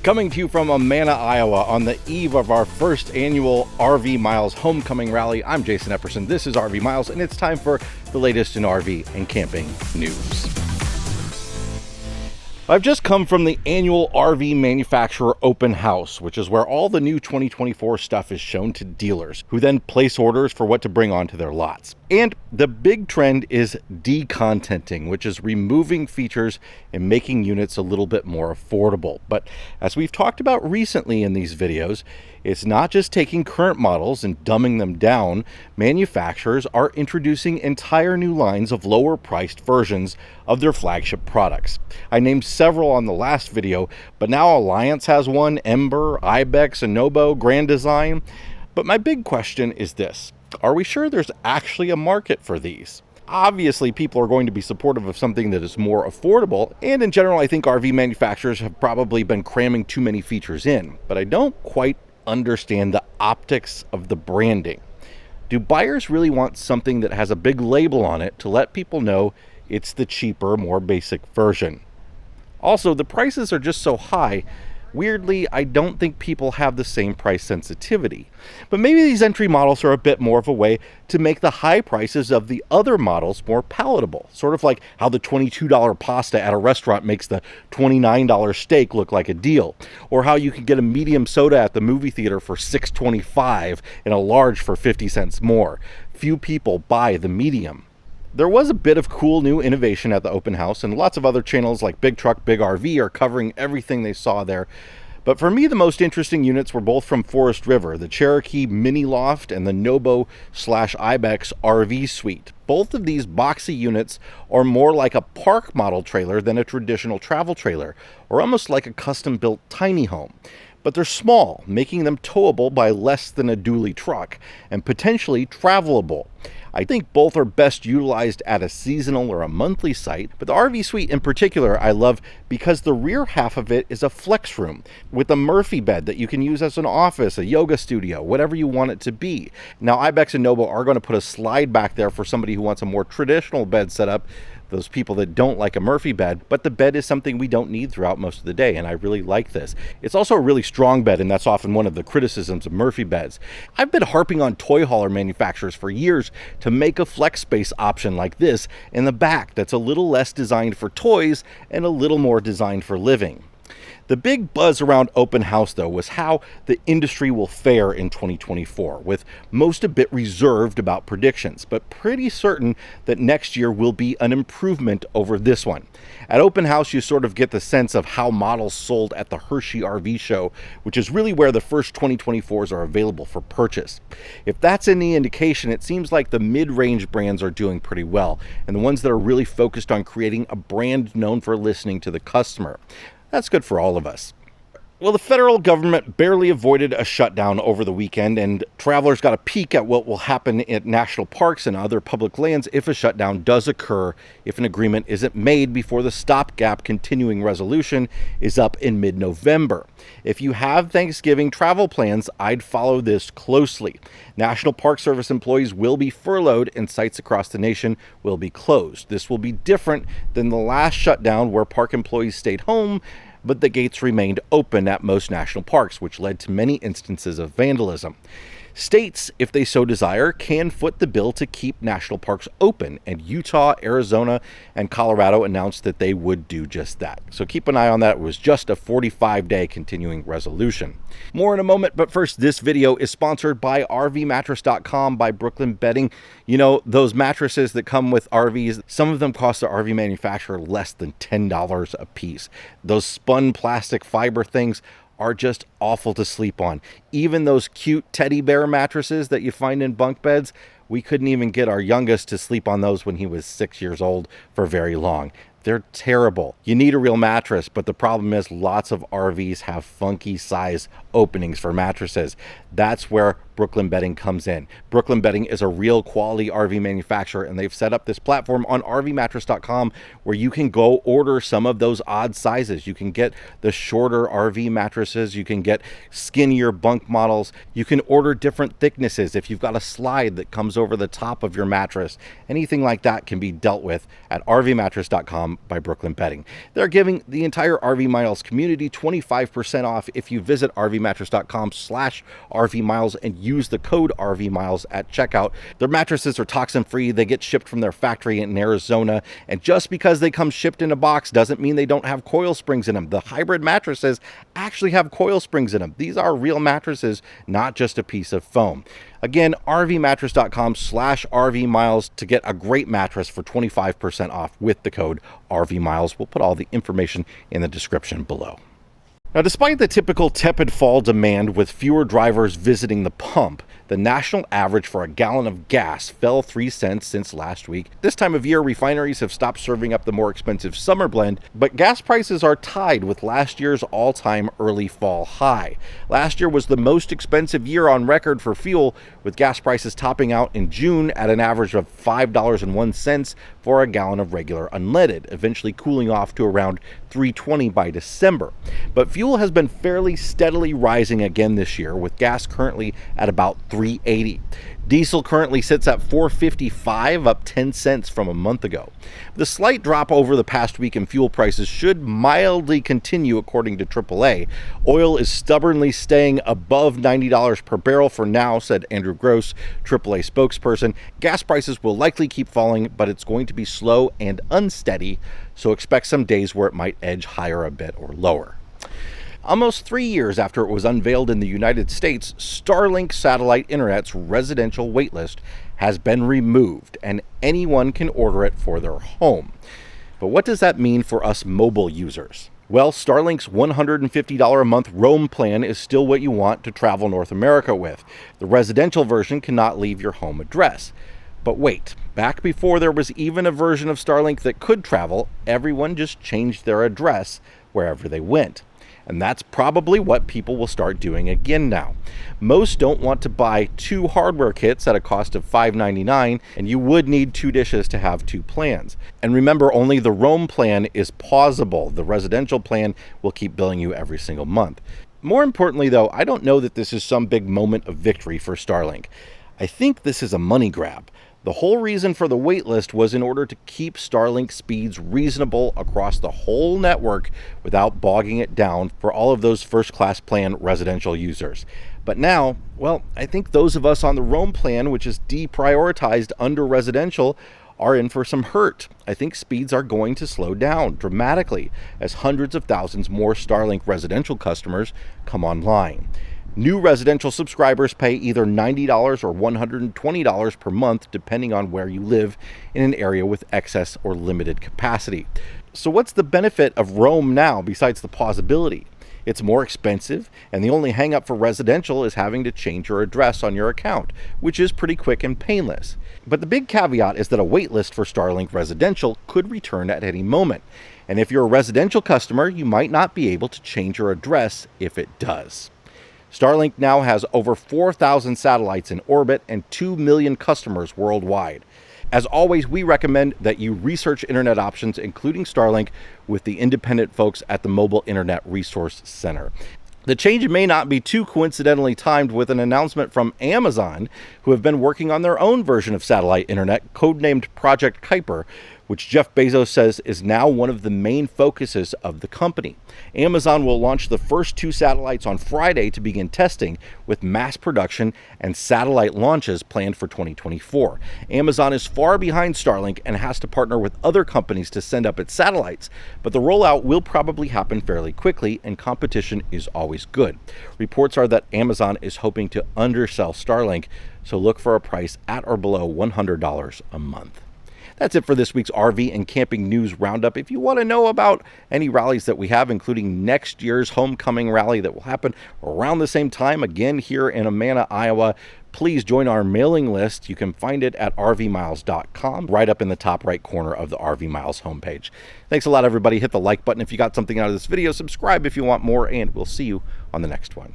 Coming to you from Amana, Iowa, on the eve of our first annual RV Miles Homecoming Rally, I'm Jason Epperson. This is RV Miles, and it's time for the latest in RV and camping news. I've just come from the annual RV manufacturer open house, which is where all the new 2024 stuff is shown to dealers, who then place orders for what to bring onto their lots. And the big trend is decontenting, which is removing features and making units a little bit more affordable. But as we've talked about recently in these videos, it's not just taking current models and dumbing them down. Manufacturers are introducing entire new lines of lower priced versions of their flagship products. I named several on the last video, but now Alliance has one, Ember, Ibex, Anobo, Grand Design. But my big question is this: are we sure there's actually a market for these? Obviously, people are going to be supportive of something that is more affordable, and in general, I think RV manufacturers have probably been cramming too many features in, but I don't quite understand the optics of the branding. Do buyers really want something that has a big label on it to let people know it's the cheaper, more basic version? Also, the prices are just so high. Weirdly, I don't think people have the same price sensitivity. But maybe these entry models are a bit more of a way to make the high prices of the other models more palatable. Sort of like how the $22 pasta at a restaurant makes the $29 steak look like a deal. Or how you can get a medium soda at the movie theater for $6.25 and a large for 50 cents more. Few people buy the medium. There was a bit of cool new innovation at the open house, and lots of other channels like Big Truck, Big RV are covering everything they saw there. But for me, the most interesting units were both from Forest River, the Cherokee Mini Loft and the Nobo/Ibex RV Suite. Both of these boxy units are more like a park model trailer than a traditional travel trailer, or almost like a custom-built tiny home. But they're small, making them towable by less than a dually truck, and potentially travelable. I think both are best utilized at a seasonal or a monthly site, but the RV Suite in particular I love because the rear half of it is a flex room with a Murphy bed that you can use as an office, a yoga studio, whatever you want it to be. Now, Ibex and Nobo are going to put a slide back there for somebody who wants a more traditional bed setup, those people that don't like a Murphy bed, but the bed is something we don't need throughout most of the day, and I really like this. It's also a really strong bed, and that's often one of the criticisms of Murphy beds. I've been harping on toy hauler manufacturers for years to make a flex space option like this in the back that's a little less designed for toys and a little more designed for living. The big buzz around open house, though, was how the industry will fare in 2024, with most a bit reserved about predictions, but pretty certain that next year will be an improvement over this one. At open house, you sort of get the sense of how models sold at the Hershey RV show, which is really where the first 2024s are available for purchase. If that's any indication, it seems like the mid-range brands are doing pretty well, and the ones that are really focused on creating a brand known for listening to the customer. That's good for all of us. Well, the federal government barely avoided a shutdown over the weekend, and travelers got a peek at what will happen at national parks and other public lands if a shutdown does occur, if an agreement isn't made before the stopgap continuing resolution is up in mid-November. If you have Thanksgiving travel plans, I'd follow this closely. National Park Service employees will be furloughed and sites across the nation will be closed. This will be different than the last shutdown where park employees stayed home, but the gates remained open at most national parks, which led to many instances of vandalism. States, if they so desire, can foot the bill to keep national parks open, and Utah, Arizona, and Colorado announced that they would do just that. So keep an eye on that. It was just a 45-day continuing resolution. More in a moment, but first, this video is sponsored by RVmattress.com by Brooklyn Bedding. You know, those mattresses that come with RVs, some of them cost the RV manufacturer less than $10 a piece. Those spun plastic fiber things are just awful to sleep on. Even those cute teddy bear mattresses that you find in bunk beds, we couldn't even get our youngest to sleep on those when he was 6 years old for very long. They're terrible. You need a real mattress, but the problem is lots of RVs have funky size openings for mattresses. That's where Brooklyn Bedding comes in. Brooklyn Bedding is a real quality RV manufacturer, and they've set up this platform on rvmattress.com where you can go order some of those odd sizes. You can get the shorter RV mattresses, you can get skinnier bunk models, you can order different thicknesses. If you've got a slide that comes over the top of your mattress, anything like that can be dealt with at rvmattress.com by Brooklyn Bedding. They're giving the entire RV Miles community 25% off if you visit rvmattress.com/RVMiles and use the code RVMiles at checkout. Their mattresses are toxin free. They get shipped from their factory in Arizona. And just because they come shipped in a box doesn't mean they don't have coil springs in them. The hybrid mattresses actually have coil springs in them. These are real mattresses, not just a piece of foam. Again, rvmattress.com/RVMiles to get a great mattress for 25% off with the code RVMiles. We'll put all the information in the description below. Now, despite the typical tepid fall demand with fewer drivers visiting the pump, the national average for a gallon of gas fell 3 cents since last week. This time of year, refineries have stopped serving up the more expensive summer blend, but gas prices are tied with last year's all-time early fall high. Last year was the most expensive year on record for fuel, with gas prices topping out in June at an average of $5.01 for a gallon of regular unleaded, eventually cooling off to around $3.20 by December. But fuel has been fairly steadily rising again this year, with gas currently at about $3.80. Diesel currently sits at $4.55, up 10 cents from a month ago. The slight drop over the past week in fuel prices should mildly continue, according to AAA. Oil is stubbornly staying above $90 per barrel for now, said Andrew Gross, AAA spokesperson. Gas prices will likely keep falling, but it's going to be slow and unsteady, so expect some days where it might edge higher a bit or lower. Almost 3 years after it was unveiled in the United States, Starlink satellite internet's residential waitlist has been removed, and anyone can order it for their home. But what does that mean for us mobile users? Well, Starlink's $150 a month roam plan is still what you want to travel North America with. The residential version cannot leave your home address. But wait, back before there was even a version of Starlink that could travel, everyone just changed their address wherever they went. And that's probably what people will start doing again now. Most don't want to buy 2 hardware kits at a cost of $5.99, and you would need 2 dishes to have 2 plans. And remember, only the roam plan is pausable. The residential plan will keep billing you every single month. More importantly, though, I don't know that this is some big moment of victory for Starlink. I think this is a money grab. The whole reason for the waitlist was in order to keep Starlink speeds reasonable across the whole network without bogging it down for all of those first-class plan residential users. But now, well, I think those of us on the roam plan, which is deprioritized under residential, are in for some hurt. I think speeds are going to slow down dramatically as hundreds of thousands more Starlink residential customers come online. New residential subscribers pay either $90 or $120 per month, depending on where you live in an area with excess or limited capacity. So what's the benefit of roam now besides the pausability? It's more expensive, and the only hang-up for residential is having to change your address on your account, which is pretty quick and painless. But the big caveat is that a waitlist for Starlink residential could return at any moment. And if you're a residential customer, you might not be able to change your address if it does. Starlink now has over 4,000 satellites in orbit and 2 million customers worldwide. As always, we recommend that you research internet options, including Starlink, with the independent folks at the Mobile Internet Resource Center. The change may not be too coincidentally timed with an announcement from Amazon, who have been working on their own version of satellite internet, codenamed Project Kuiper, which Jeff Bezos says is now one of the main focuses of the company. Amazon will launch the first 2 satellites on Friday to begin testing, with mass production and satellite launches planned for 2024. Amazon is far behind Starlink and has to partner with other companies to send up its satellites, but the rollout will probably happen fairly quickly, and competition is always good. Reports are that Amazon is hoping to undersell Starlink, so look for a price at or below $100 a month. That's it for this week's RV and camping news roundup. If you want to know about any rallies that we have, including next year's homecoming rally that will happen around the same time, again here in Amana, Iowa, please join our mailing list. You can find it at rvmiles.com, right up in the top right corner of the RV Miles homepage. Thanks a lot, everybody. Hit the like button if you got something out of this video. Subscribe if you want more, and we'll see you on the next one.